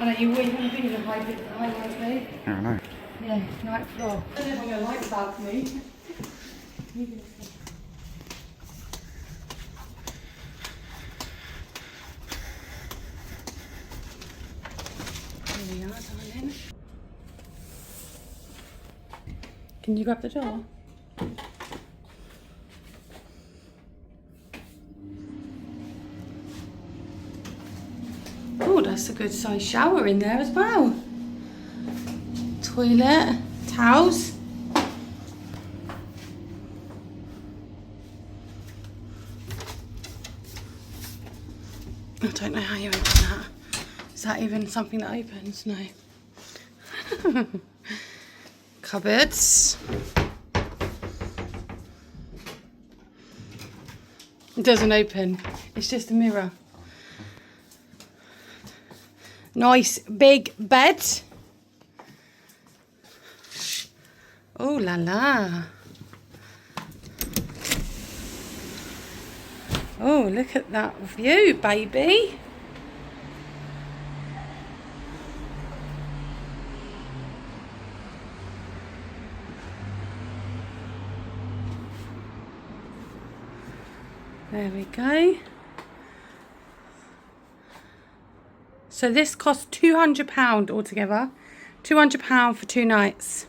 know, you always want to think of high rise. Yeah, I know. Yeah, night floor. I don't know if I'm going to like the balcony. There we are, darling. Can you grab the door? Oh, that's a good sized shower in there as well. Toilet, towels. I don't know how you open that. Is that even something that opens? No. Cupboards. It doesn't open. It's just a mirror. Nice big bed. Oh la la. Oh, look at that view, baby. There we go. So this cost £200 altogether. £200 for 2 nights.